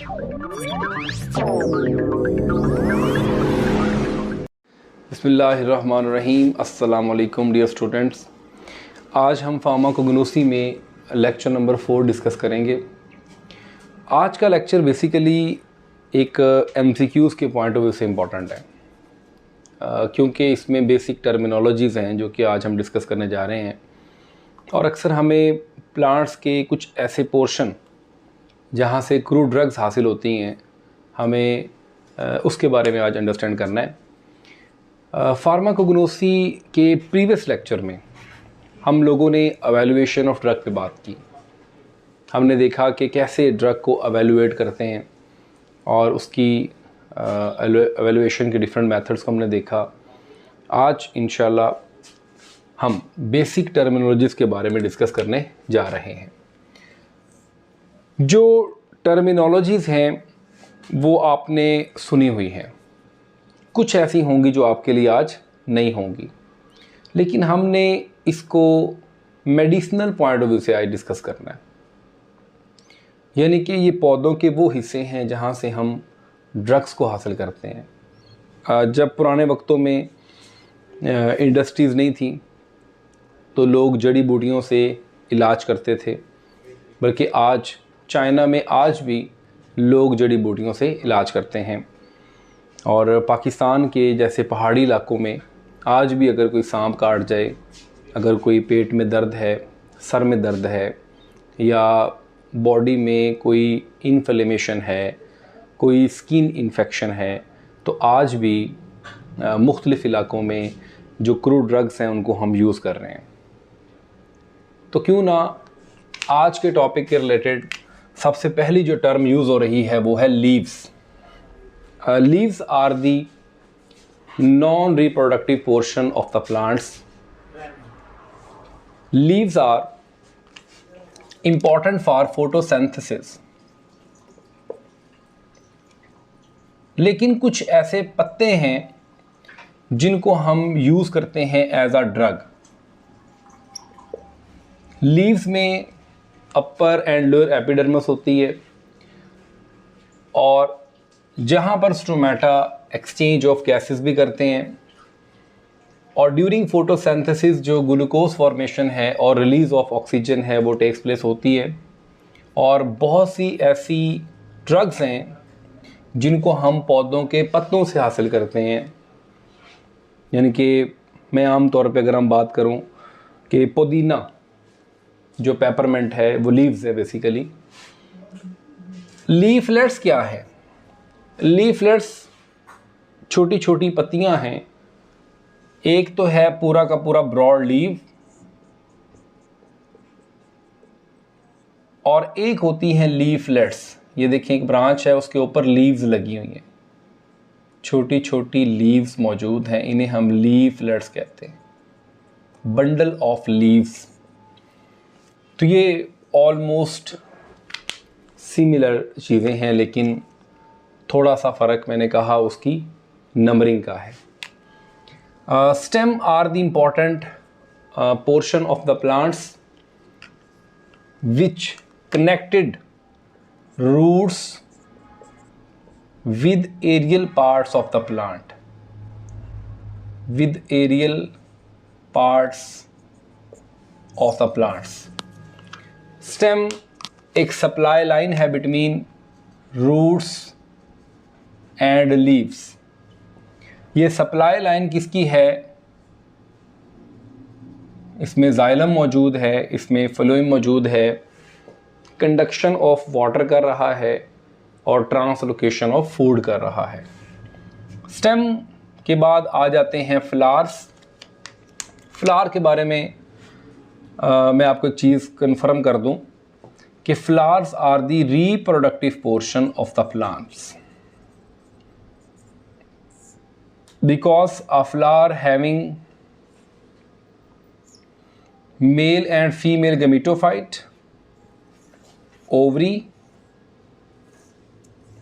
बिस्मिल्लाहिर्रहमानिर्रहीम। अस्सलाम वालेकुम डियर स्टूडेंट्स। आज हम फार्माकोग्नोसी में लेक्चर नंबर 4 डिस्कस करेंगे। आज का लेक्चर बेसिकली एक MCQs के पॉइंट ऑफ व्यू से इम्पॉर्टेंट है, क्योंकि इसमें बेसिक टर्मिनोलॉजीज़ हैं जो कि आज हम डिस्कस करने जा रहे हैं। और अक्सर हमें प्लांट्स के कुछ ऐसे पोर्शन जहाँ से क्रूड ड्रग्स हासिल होती हैं, हमें उसके बारे में आज अंडरस्टैंड करना है। फार्माकोग्नोसी के प्रीवियस लेक्चर में हम लोगों ने एवेलुएशन ऑफ ड्रग पे बात की। हमने देखा कि कैसे ड्रग को एवेलुएट करते हैं और उसकी एवेलुएशन के डिफरेंट मेथड्स को हमने देखा। आज इंशाल्लाह हम बेसिक टर्मिनोलॉजीज़ के बारे में डिस्कस करने जा रहे हैं। जो टर्मिनोलॉजीज़ हैं वो आपने सुनी हुई हैं, कुछ ऐसी होंगी जो आपके लिए आज नहीं होंगी, लेकिन हमने इसको मेडिसिनल पॉइंट ऑफ व्यू से आज डिस्कस करना है। यानी कि ये पौधों के वो हिस्से हैं जहाँ से हम ड्रग्स को हासिल करते हैं। जब पुराने वक्तों में इंडस्ट्रीज़ नहीं थी तो लोग जड़ी बूटियों से इलाज करते थे, बल्कि आज चाइना में आज भी लोग जड़ी बूटियों से इलाज करते हैं। और पाकिस्तान के जैसे पहाड़ी इलाकों में आज भी अगर कोई सांप काट जाए, अगर कोई पेट में दर्द है, सर में दर्द है, या बॉडी में कोई इन्फ्लेमेशन है, कोई स्किन इन्फेक्शन है, तो आज भी मुख्तलिफ़ इलाकों में जो क्रूड ड्रग्स हैं उनको हम यूज़ कर रहे हैं। तो क्यों ना आज के टॉपिक के रिलेटेड सबसे पहली जो टर्म यूज़ हो रही है वो है leaves. Leaves are the non reproductive portion of the plants. Leaves are important for photosynthesis। लेकिन कुछ ऐसे पत्ते हैं जिनको हम यूज़ करते हैं एज अ ड्रग। लीव्स में अपर एंड लोअर एपिडर्मिस होती है, और जहाँ पर स्टोमेटा एक्सचेंज ऑफ गैसेस भी करते हैं, और ड्यूरिंग फोटोसिंथेसिस जो ग्लूकोज फॉर्मेशन है और रिलीज़ ऑफ ऑक्सीजन है वो टेक्स प्लेस होती है। और बहुत सी ऐसी ड्रग्स हैं जिनको हम पौधों के पत्तों से हासिल करते हैं। यानी कि मैं आम तौर पे अगर हम बात करूं कि पुदीना जो पेपरमेंट है वो लीव्स है बेसिकली। लीफलेट्स क्या है? लीफलेट्स छोटी छोटी पत्तियां हैं। एक तो है पूरा का पूरा ब्रॉड लीव, और एक होती है लीफलेट्स। ये देखिए एक ब्रांच है, उसके ऊपर लीव्स लगी हुई हैं, छोटी छोटी लीव्स मौजूद हैं, इन्हें हम लीफलेट्स कहते हैं, बंडल ऑफ लीव्स। तो ये ऑलमोस्ट सिमिलर चीज़ें हैं, लेकिन थोड़ा सा फ़र्क मैंने कहा उसकी नंबरिंग का है। Stem are the important portion of the plants which connected roots with aerial parts of the plant, with aerial parts of the plants। Stem एक सप्लाई लाइन है between roots and leaves। ये supply line किसकी है? इसमें xylem मौजूद है, इसमें phloem मौजूद है, कंडक्शन ऑफ वाटर कर रहा है और ट्रांसलोकेशन ऑफ फूड कर रहा है। स्टेम के बाद आ जाते हैं फ्लावर्स। फ्लावर के बारे में मैं आपको एक चीज़ कंफर्म कर दूं कि flowers are the reproductive portion of the plants. Because a flower having male and female gametophyte, ovary,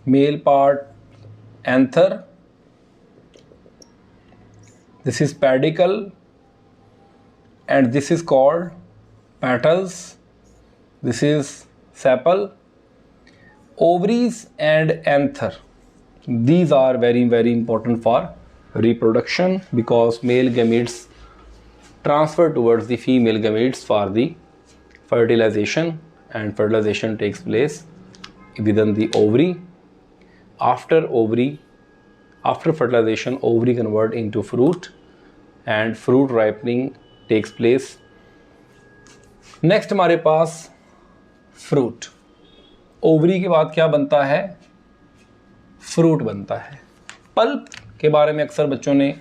male part anther, this is pedicle, and this is called petals, this is sepal। ovaries and anther, these are very very important for reproduction because male gametes transfer towards the female gametes for the fertilization, and fertilization takes place within the ovary. After fertilization, ovary convert into fruit and fruit ripening takes place. Next हमारे पास fruit. Ovary के बाद क्या बनता है? Fruit बनता है। Pulp के बारे में अक्सर बच्चों ने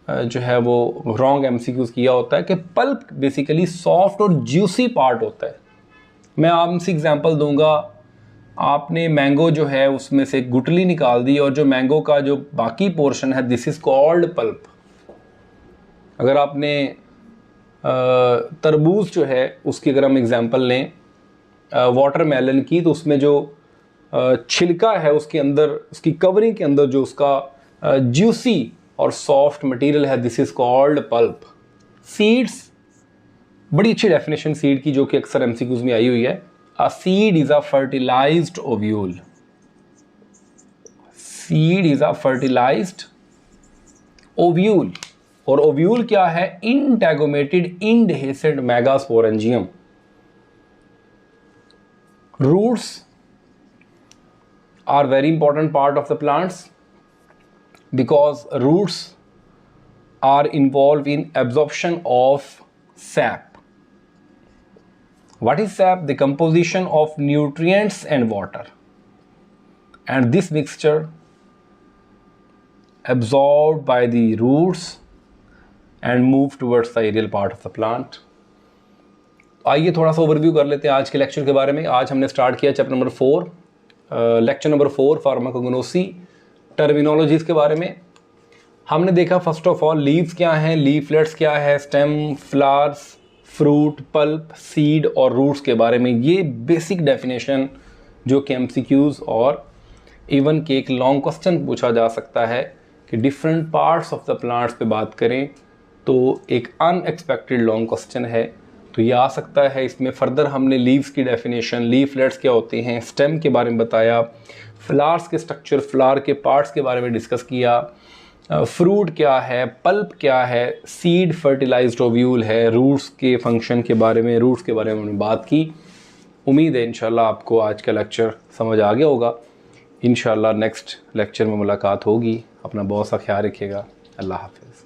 जो है वो रॉन्ग एमसीक्यूज किया होता है कि पल्प बेसिकली सॉफ्ट और ज्यूसी पार्ट होता है। मैं आपसे एग्जांपल दूंगा, आपने मैंगो जो है उसमें से गुठली निकाल दी और जो मैंगो का जो बाकी पोर्शन है, दिस इज़ कॉल्ड पल्प। अगर आपने तरबूज जो है उसकी अगर हम एग्जांपल लें वाटरमेलन की, तो उसमें जो छिलका है उसके अंदर, उसकी कवरिंग के अंदर जो उसका ज्यूसी और सॉफ्ट मटेरियल है, this is called pulp. Seeds, बड़ी अच्छी डेफिनेशन सीड की जो कि अक्सर एमसीक्यूज में आई हुई है। A seed is a fertilised ovule. Seed is a fertilised ovule. और ओव्यूल क्या है? Integumented indehiscent megasporangium. Roots are very important part of the plants because roots are involved in absorption of sap. What is sap? The composition of nutrients and water, and this mixture absorbed by the roots and move towards the aerial part of the plant. आइए थोड़ा सा overview कर लेते हैं आज के lecture के बारे में। आज हमने स्टार्ट किया chapter number 4, lecture number 4 pharmacognosy, terminologies के बारे में। हमने देखा फर्स्ट ऑफ ऑल लीव्स क्या हैं, लीफलेट्स क्या है, stem, flowers, fruit, pulp, seed और रूट्स के बारे में। ये बेसिक डेफिनेशन जो कि एमसीक्यूज और इवन के एक लॉन्ग क्वेश्चन पूछा जा सकता है कि different parts of the plants पे बात करें तो एक अनएक्सपेक्टेड लॉन्ग क्वेश्चन है, तो ये आ सकता है। इसमें फर्दर हमने लीव्स की डेफिनेशन, लीफलेट्स क्या होते हैं, स्टेम के बारे में बताया, फ्लावर्स के स्ट्रक्चर, फ्लावर के पार्ट्स के बारे में डिस्कस किया, फ्रूट क्या है, पल्प क्या है, सीड फर्टिलाइज्ड ओव्यूल है, रूट्स के फंक्शन के बारे में, रूट्स के बारे में हमने बात की। उम्मीद है इंशाल्लाह आपको आज का लेक्चर समझ आ गया होगा। इंशाल्लाह नेक्स्ट लेक्चर में मुलाकात होगी। अपना बहुत सा ख्याल रखिएगा। अल्लाह हाफिज़।